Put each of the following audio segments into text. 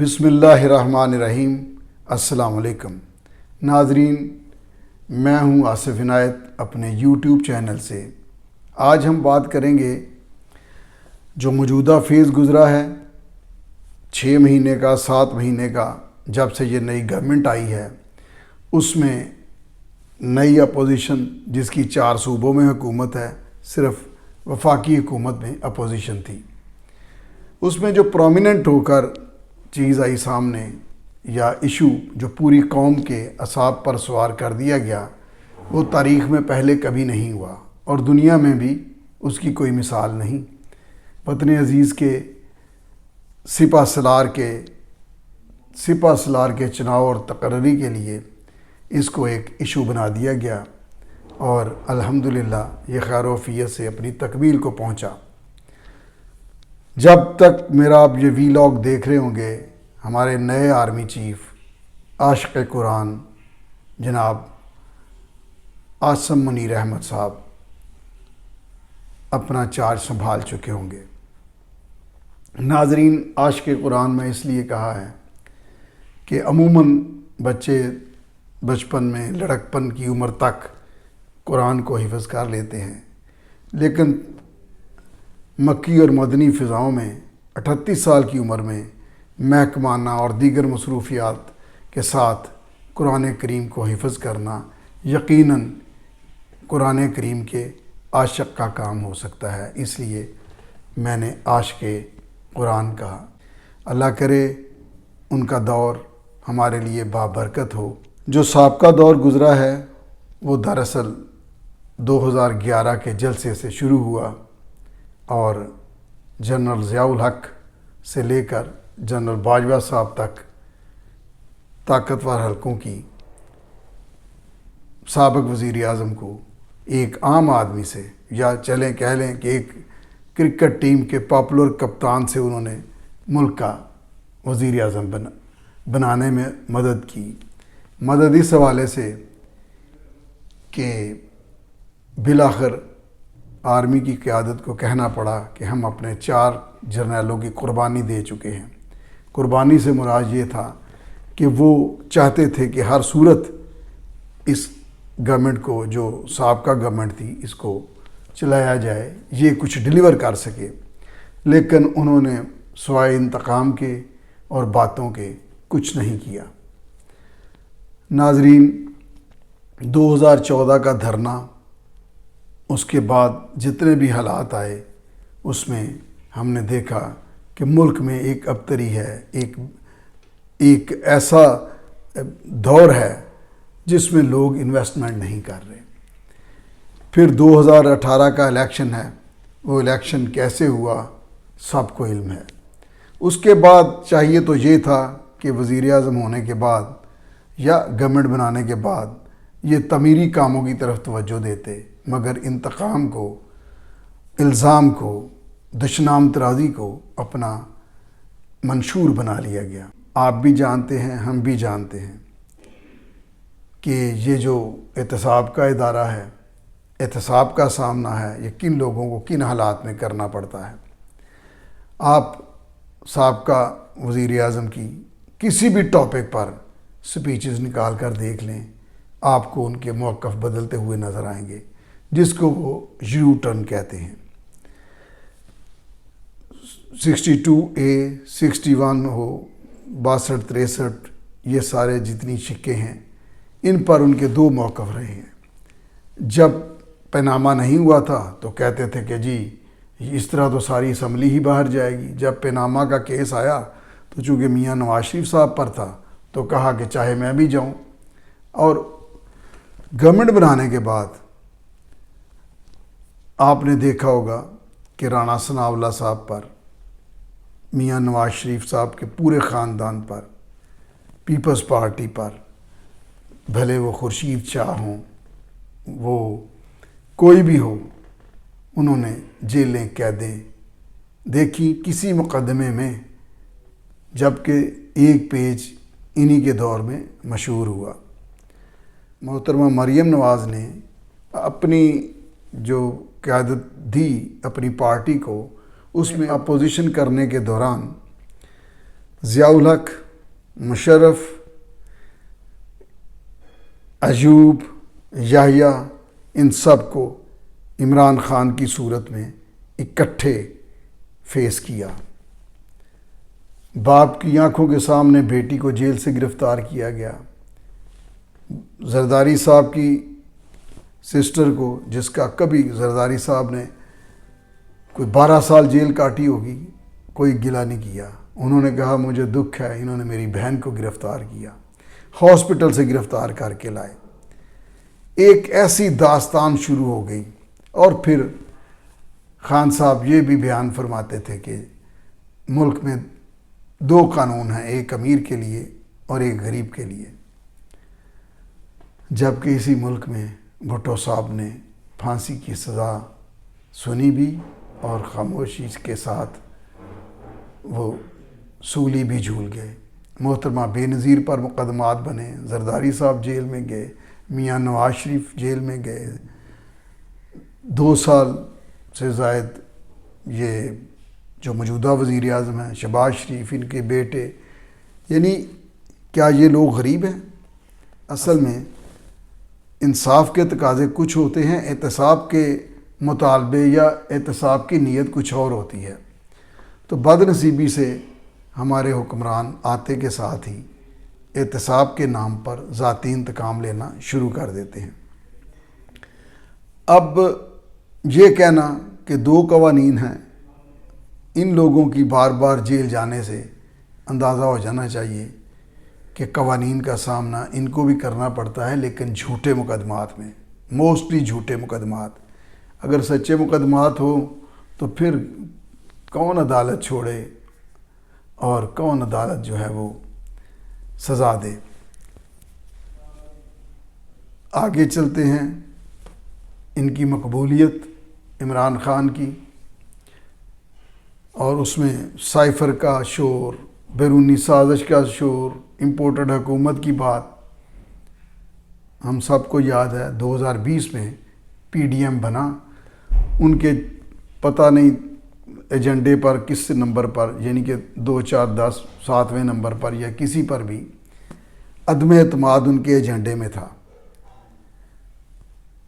بسم اللہ الرحمن الرحیم۔ السلام علیکم ناظرین، میں ہوں آصف عنایت اپنے یوٹیوب چینل سے۔ آج ہم بات کریں گے جو موجودہ فیز گزرا ہے 6 مہینے کا 7 مہینے کا، جب سے یہ نئی گورنمنٹ آئی ہے، اس میں نئی اپوزیشن جس کی 4 صوبوں میں حکومت ہے، صرف وفاقی حکومت میں اپوزیشن تھی۔ اس میں جو پرومیننٹ ہو کر چیز آئی سامنے یا ایشو جو پوری قوم کے اعصاب پر سوار کر دیا گیا، وہ تاریخ میں پہلے کبھی نہیں ہوا اور دنیا میں بھی اس کی کوئی مثال نہیں۔ وطن عزیز کے سپہ سالار کے چناؤ اور تقرری کے لیے اس کو ایک ایشو بنا دیا گیا اور الحمدللہ یہ خیر و عافیت سے اپنی تکمیل کو پہنچا۔ جب تک میرا آپ یہ ویلاگ دیکھ رہے ہوں گے، ہمارے نئے آرمی چیف عاشق قرآن جناب عاصم منیر احمد صاحب اپنا چارج سنبھال چکے ہوں گے۔ ناظرین، عاشق قرآن میں اس لیے کہا ہے کہ عموماً بچے بچپن میں لڑکپن کی عمر تک قرآن کو حفظ کر لیتے ہیں، لیکن مکی اور مدنی فضاؤں میں 38 سال کی عمر میں محکمانہ اور دیگر مصروفیات کے ساتھ قرآن کریم کو حفظ کرنا یقیناً قرآن کریم کے عاشق کا کام ہو سکتا ہے۔ اس لیے میں نے عاشق قرآن کہا۔ اللہ کرے ان کا دور ہمارے لیے بابرکت ہو۔ جو سابقہ دور گزرا ہے وہ دراصل 2011 کے جلسے سے شروع ہوا اور جنرل ضیاء الحق سے لے کر جنرل باجوہ صاحب تک طاقتور حلقوں کی سابق وزیر اعظم کو ایک عام آدمی سے، یا چلیں کہہ لیں کہ ایک کرکٹ ٹیم کے پاپولر کپتان سے انہوں نے ملک کا وزیر اعظم بنانے میں مدد کی۔ مدد اس حوالے سے کہ بالآخر آرمی کی قیادت کو کہنا پڑا کہ ہم اپنے 4 جرنیلوں کی قربانی دے چکے ہیں۔ قربانی سے مراد یہ تھا کہ وہ چاہتے تھے کہ ہر صورت اس گورنمنٹ کو، جو سابقہ گورنمنٹ تھی، اس کو چلایا جائے، یہ کچھ ڈیلیور کر سکے، لیکن انہوں نے سوائے انتقام کے اور باتوں کے کچھ نہیں کیا۔ ناظرین، 2014 کا دھرنا، اس کے بعد جتنے بھی حالات آئے، اس میں ہم نے دیکھا کہ ملک میں ایک ابتری ہے، ایک ایسا دور ہے جس میں لوگ انویسٹمنٹ نہیں کر رہے۔ پھر 2018 کا الیکشن ہے، وہ الیکشن کیسے ہوا سب کو علم ہے۔ اس کے بعد چاہیے تو یہ تھا کہ وزیر اعظم ہونے کے بعد یا گورنمنٹ بنانے کے بعد یہ تعمیری کاموں کی طرف توجہ دیتے، مگر انتقام کو، الزام کو، دشنام ترازی کو اپنا منشور بنا لیا گیا۔ آپ بھی جانتے ہیں، ہم بھی جانتے ہیں کہ یہ جو احتساب کا ادارہ ہے، احتساب کا سامنا ہے، یہ کن لوگوں کو کن حالات میں کرنا پڑتا ہے۔ آپ سابقہ وزیر اعظم کی کسی بھی ٹاپک پر سپیچز نکال کر دیکھ لیں، آپ کو ان کے موقف بدلتے ہوئے نظر آئیں گے، جس کو وہ یو ٹرن کہتے ہیں۔ 62A 61 ہو، 62 63، یہ سارے جتنی شکے ہیں، ان پر ان کے 2 موقف رہے ہیں۔ جب پیناما نہیں ہوا تھا تو کہتے تھے کہ جی اس طرح تو ساری اسمبلی ہی باہر جائے گی۔ جب پیناما کا کیس آیا تو چونکہ میاں نواز شریف صاحب پر تھا تو کہا کہ چاہے میں بھی جاؤں۔ اور گورنمنٹ بنانے کے بعد آپ نے دیکھا ہوگا کہ رانا ثناء اللہ صاحب پر، میاں نواز شریف صاحب کے پورے خاندان پر، پیپلز پارٹی پر، بھلے وہ خورشید شاہ ہوں، وہ کوئی بھی ہو، انہوں نے جیلیں قیدیں دیکھی کسی مقدمے میں، جبکہ ایک پیج انہی کے دور میں مشہور ہوا۔ محترمہ مریم نواز نے اپنی جو قیادت دی اپنی پارٹی کو، اس میں اپوزیشن کرنے کے دوران ضیاء الحق، مشرف، ایوب، یحییٰ، ان سب کو عمران خان کی صورت میں اکٹھے فیس کیا۔ باپ کی آنکھوں کے سامنے بیٹی کو جیل سے گرفتار کیا گیا۔ زرداری صاحب کی سسٹر کو، جس کا کبھی زرداری صاحب نے کوئی 12 سال جیل کاٹی ہوگی، کوئی گلہ نہیں کیا۔ انہوں نے کہا مجھے دکھ ہے، انہوں نے میری بہن کو گرفتار کیا، ہاسپٹل سے گرفتار کر کے لائے۔ ایک ایسی داستان شروع ہو گئی۔ اور پھر خان صاحب یہ بھی بیان فرماتے تھے کہ ملک میں 2 قانون ہیں، ایک امیر کے لیے اور ایک غریب کے لیے۔ جبکہ اسی ملک میں بھٹو صاحب نے پھانسی کی سزا سنی بھی اور خاموشی کے ساتھ وہ سولی بھی جھول گئے۔ محترمہ بے نظیر پر مقدمات بنے، زرداری صاحب جیل میں گئے، میاں نواز شریف جیل میں گئے، 2 سال سے زائد یہ جو موجودہ وزیر اعظم ہیں شہباز شریف، ان کے بیٹے، یعنی کیا یہ لوگ غریب ہیں؟ اصل میں انصاف کے تقاضے کچھ ہوتے ہیں، احتساب کے مطالبے یا احتساب کی نیت کچھ اور ہوتی ہے۔ تو بد نصیبی سے ہمارے حکمران آتے کے ساتھ ہی احتساب کے نام پر ذاتی انتقام لینا شروع کر دیتے ہیں۔ اب یہ کہنا کہ 2 قوانین ہیں، ان لوگوں کی بار بار جیل جانے سے اندازہ ہو جانا چاہیے کہ قوانین کا سامنا ان کو بھی کرنا پڑتا ہے، لیکن جھوٹے مقدمات میں، موسٹلی جھوٹے مقدمات۔ اگر سچے مقدمات ہو تو پھر کون عدالت چھوڑے اور کون عدالت جو ہے وہ سزا دے۔ آگے چلتے ہیں۔ ان کی مقبولیت عمران خان کی، اور اس میں سائفر کا شور، بیرونی سازش کا شور، امپورٹڈ حکومت کی بات ہم سب کو یاد ہے۔ 2020 میں پی ڈی ایم بنا، ان کے پتہ نہیں ایجنڈے پر کس نمبر پر، یعنی کہ 2 4 10 7ویں نمبر پر یا کسی پر بھی عدم اعتماد ان کے ایجنڈے میں تھا۔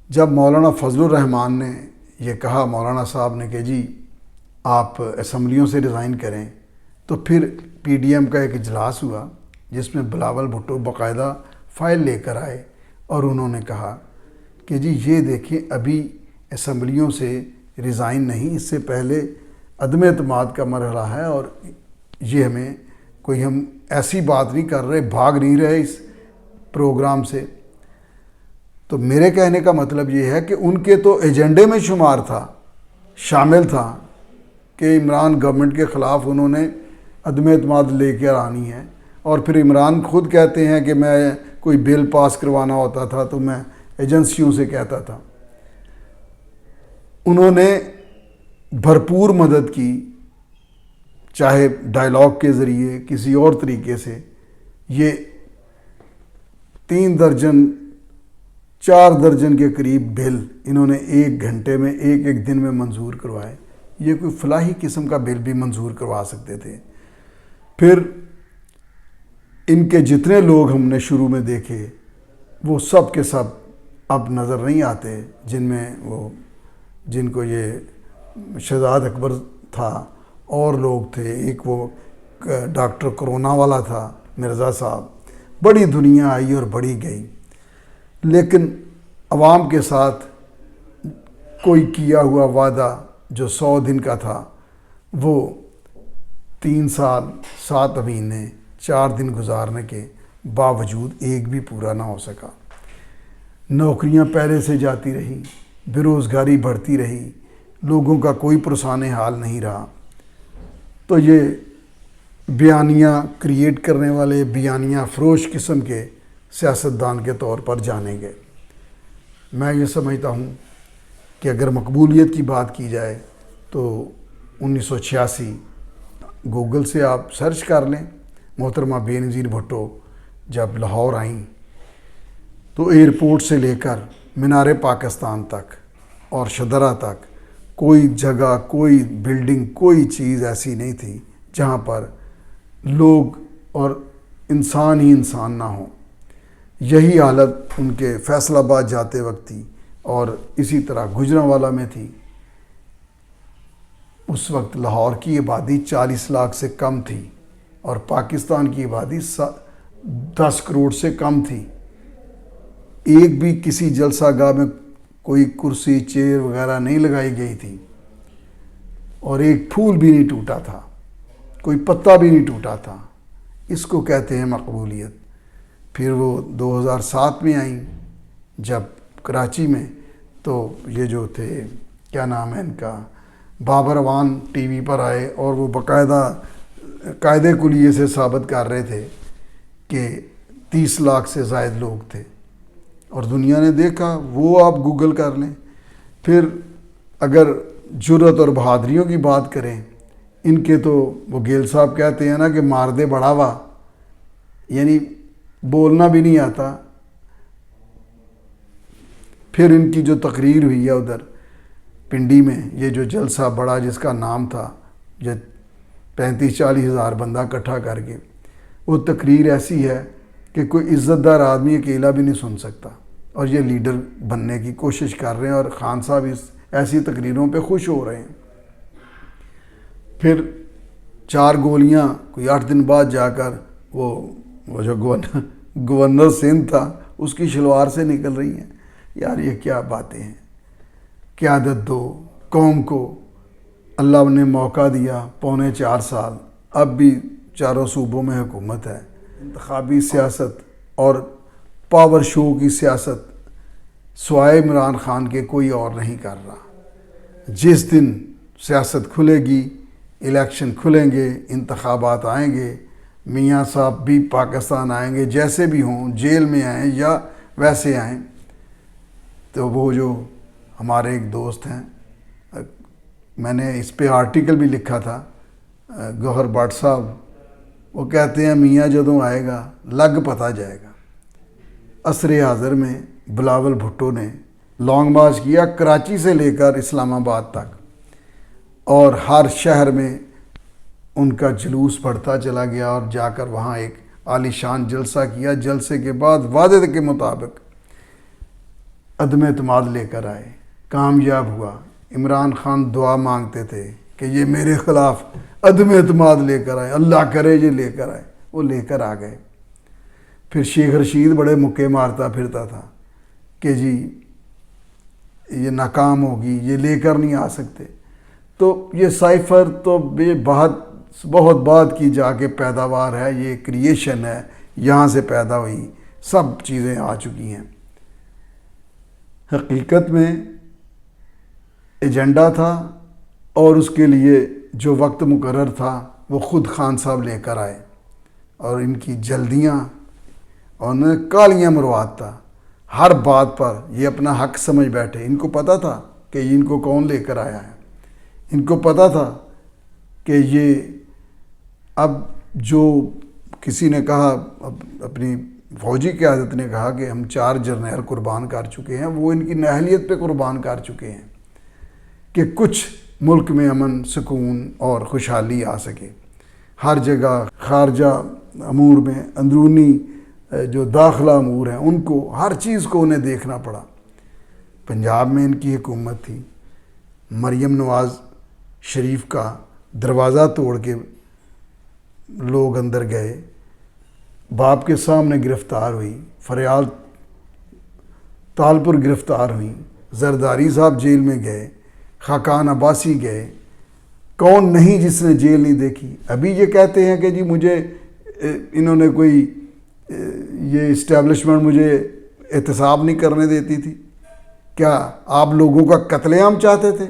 جب مولانا فضل الرحمان نے یہ کہا، مولانا صاحب نے، کہ جی آپ اسمبلیوں سے ریزائن کریں، تو پھر پی ڈی ایم کا ایک اجلاس ہوا جس میں بلاول بھٹو باقاعدہ فائل لے کر آئے اور انہوں نے کہا کہ جی یہ دیکھیں ابھی اسمبلیوں سے ریزائن نہیں، اس سے پہلے عدم اعتماد کا مرحلہ ہے، اور یہ ہمیں کوئی، ہم ایسی بات نہیں کر رہے، بھاگ نہیں رہے اس پروگرام سے۔ تو میرے کہنے کا مطلب یہ ہے کہ ان کے تو ایجنڈے میں شمار تھا، شامل تھا کہ عمران گورنمنٹ کے خلاف انہوں نے عدم اعتماد لے کر آنی ہے، اور پھر عمران خود کہتے ہیں کہ میں کوئی بل پاس کروانا ہوتا تھا تو میں ایجنسیوں سے کہتا تھا۔ انہوں نے بھرپور مدد کی، چاہے ڈائلاگ کے ذریعے کسی اور طریقے سے۔ یہ 3 درجن 4 درجن کے قریب بل انہوں نے 1 گھنٹے میں، ایک دن میں منظور کروائے۔ یہ کوئی فلاحی قسم کا بل بھی منظور کروا سکتے تھے۔ پھر ان کے جتنے لوگ ہم نے شروع میں دیکھے وہ سب کے سب اب نظر نہیں آتے، جن میں وہ، جن کو یہ شہزاد اکبر تھا، اور لوگ تھے، ایک وہ ڈاکٹر کرونا والا تھا مرزا صاحب۔ بڑی دنیا آئی اور بڑی گئی، لیکن عوام کے ساتھ کوئی کیا ہوا وعدہ جو 100 دن کا تھا، وہ 3 سال 7 مہینے 4 دن گزارنے کے باوجود ایک بھی پورا نہ ہو سکا۔ نوکریاں پہلے سے جاتی رہیں، بے روزگاری بڑھتی رہی، لوگوں کا کوئی پرسان حال نہیں رہا۔ تو یہ بیانیہ کریٹ کرنے والے، بیانیہ فروش قسم کے سیاستدان کے طور پر جانے گئے۔ میں یہ سمجھتا ہوں کہ اگر مقبولیت کی بات کی جائے تو 1986 گوگل سے آپ سرچ کر لیں، محترمہ بے نظیر بھٹو جب لاہور آئیں تو ایئرپورٹ سے لے کر مینار پاکستان تک اور شدرہ تک کوئی جگہ، کوئی بلڈنگ، کوئی چیز ایسی نہیں تھی جہاں پر لوگ اور انسان ہی انسان نہ ہوں۔ یہی حالت ان کے فیصل آباد جاتے وقت تھی، اور اسی طرح گجرانوالہ میں تھی۔ اس وقت لاہور کی آبادی 40 لاکھ سے کم تھی اور پاکستان کی آبادی 10 کروڑ سے کم تھی۔ ایک بھی کسی جلسہ گاہ میں کوئی کرسی چیئر وغیرہ نہیں لگائی گئی تھی، اور ایک پھول بھی نہیں ٹوٹا تھا، کوئی پتا بھی نہیں ٹوٹا تھا۔ اس کو کہتے ہیں مقبولیت۔ پھر وہ 2007 میں آئیں جب کراچی میں، تو یہ جو تھے کیا نام ہے ان کا، بابر اعوان ٹی وی پر آئے اور وہ باقاعدہ قاعدے کلیے سے ثابت کر رہے تھے کہ 30 لاکھ سے زائد لوگ تھے، اور دنیا نے دیکھا۔ وہ آپ گوگل کر لیں۔ پھر اگر جرت اور بہادریوں کی بات کریں، ان کے تو وہ گیل صاحب کہتے ہیں نا کہ مار دے بڑھاوا، یعنی بولنا بھی نہیں آتا۔ پھر ان کی جو تقریر ہوئی ہے ادھر پنڈی میں، یہ جو جلسہ بڑا جس کا نام تھا، جو 35-40 ہزار بندہ اکٹھا کر کے، وہ تقریر ایسی ہے کہ کوئی عزت دار آدمی اکیلا بھی نہیں سن سکتا، اور یہ لیڈر بننے کی کوشش کر رہے ہیں، اور خان صاحب اس ایسی تقریروں پہ خوش ہو رہے ہیں۔ پھر 4 گولیاں کوئی 8 دن بعد جا کر وہ جو گورنر سندھ تھا اس کی شلوار سے نکل رہی ہیں۔ یار یہ کیا باتیں ہیں؟ قیادت دو قوم کو، اللہ نے موقع دیا 4.25 سال، اب بھی چاروں صوبوں میں حکومت ہے۔ انتخابی سیاست اور پاور شو کی سیاست سوائے عمران خان کے کوئی اور نہیں کر رہا۔ جس دن سیاست کھلے گی، الیکشن کھلیں گے، انتخابات آئیں گے، میاں صاحب بھی پاکستان آئیں گے، جیسے بھی ہوں، جیل میں آئیں یا ویسے آئیں، تو وہ جو ہمارے ایک دوست ہیں، میں نے اس پہ آرٹیکل بھی لکھا تھا، گوہر بٹ صاحب، وہ کہتے ہیں میاں جدوں آئے گا لگ پتہ جائے گا۔ عصر حاضر میں بلاول بھٹو نے لانگ مارچ کیا کراچی سے لے کر اسلام آباد تک، اور ہر شہر میں ان کا جلوس بڑھتا چلا گیا، اور جا کر وہاں ایک عالی شان جلسہ کیا۔ جلسے کے بعد وعدے کے مطابق عدم اعتماد لے کر آئے، کامیاب ہوا۔ عمران خان دعا مانگتے تھے کہ یہ میرے خلاف عدم اعتماد لے کر آئے، اللہ کرے یہ لے کر آئے، وہ لے کر آ گئے۔ پھر شیخ رشید بڑے مکے مارتا پھرتا تھا کہ جی یہ ناکام ہوگی، یہ لے کر نہیں آ سکتے۔ تو یہ سائفر تو بہت بعد کی جا کے پیداوار ہے، یہ کریشن ہے، یہاں سے پیدا ہوئی، سب چیزیں آ چکی ہیں۔ حقیقت میں ایجنڈا تھا، اور اس کے لیے جو وقت مقرر تھا وہ خود خان صاحب لے کر آئے، اور ان کی جلدیاں اور انہیں کالیاں مروات تھا۔ ہر بات پر یہ اپنا حق سمجھ بیٹھے۔ ان کو پتہ تھا کہ ان کو کون لے کر آیا ہے، ان کو پتہ تھا کہ یہ اب جو کسی نے کہا، اپنی فوجی قیادت نے کہا کہ ہم 4 جرنیل قربان کر چکے ہیں، وہ ان کی اہلیت پہ قربان کر چکے ہیں کہ کچھ ملک میں امن، سکون اور خوشحالی آ سکے۔ ہر جگہ خارجہ امور میں، اندرونی جو داخلہ امور ہیں، ان کو ہر چیز کو انہیں دیکھنا پڑا۔ پنجاب میں ان کی حکومت تھی، مریم نواز شریف کا دروازہ توڑ کے لوگ اندر گئے، باپ کے سامنے گرفتار ہوئی، فریال تالپور گرفتار ہوئیں، زرداری صاحب جیل میں گئے، خاقان عباسی گئے۔ کون نہیں جس نے جیل نہیں دیکھی؟ ابھی یہ کہتے ہیں کہ جی مجھے انہوں نے کوئی یہ اسٹیبلشمنٹ مجھے احتساب نہیں کرنے دیتی تھی۔ کیا آپ لوگوں کا قتل عام چاہتے تھے؟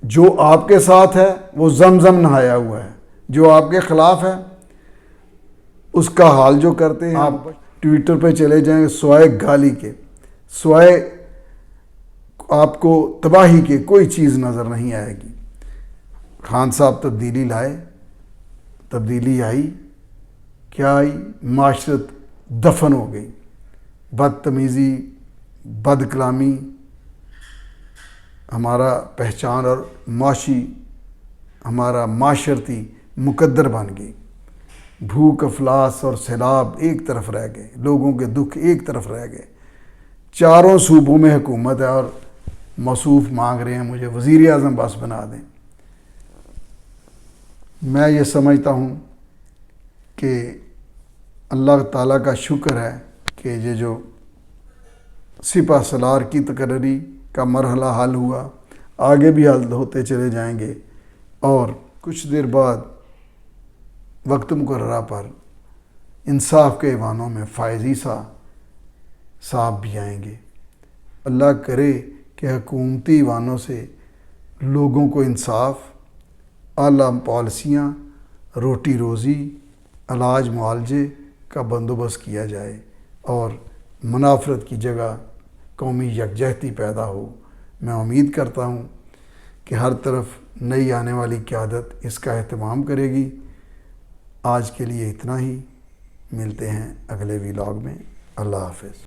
جو آپ کے ساتھ ہے وہ زمزم نہایا ہوا ہے، جو آپ کے خلاف ہے اس کا حال جو کرتے ہیں۔ آپ ٹویٹر پہ چلے جائیں، سوائے گالی کے، سوائے آپ کو تباہی کے کوئی چیز نظر نہیں آئے گی۔ خان صاحب تبدیلی لائے، تبدیلی آئی، کیا آئی؟ معاشرت دفن ہو گئی، بدتمیزی، بد کلامی، ہمارا پہچان اور معاشی، ہمارا معاشرتی مقدر بن گئی۔ بھوک افلاس اور سیلاب ایک طرف رہ گئے، لوگوں کے دکھ ایک طرف رہ گئے۔ چاروں صوبوں میں حکومت ہے اور موصوف مانگ رہے ہیں مجھے وزیر اعظم بس بنا دیں۔ میں یہ سمجھتا ہوں کہ اللہ تعالیٰ کا شکر ہے کہ یہ جو سپہ سالار کی تقرری کا مرحلہ حل ہوا، آگے بھی حل ہوتے چلے جائیں گے، اور کچھ دیر بعد وقت مقررہ پر انصاف کے ایوانوں میں فائز عیسیٰ صاحب بھی آئیں گے۔ اللہ کرے کہ حکومتی ایوانوں سے لوگوں کو انصاف، اعلیٰ پالیسیاں، روٹی روزی، علاج معالجے کا بندوبست کیا جائے اور منافرت کی جگہ قومی یکجہتی پیدا ہو۔ میں امید کرتا ہوں کہ ہر طرف نئی آنے والی قیادت اس کا اہتمام کرے گی۔ آج کے لیے اتنا ہی، ملتے ہیں اگلے ولاگ میں۔ اللہ حافظ۔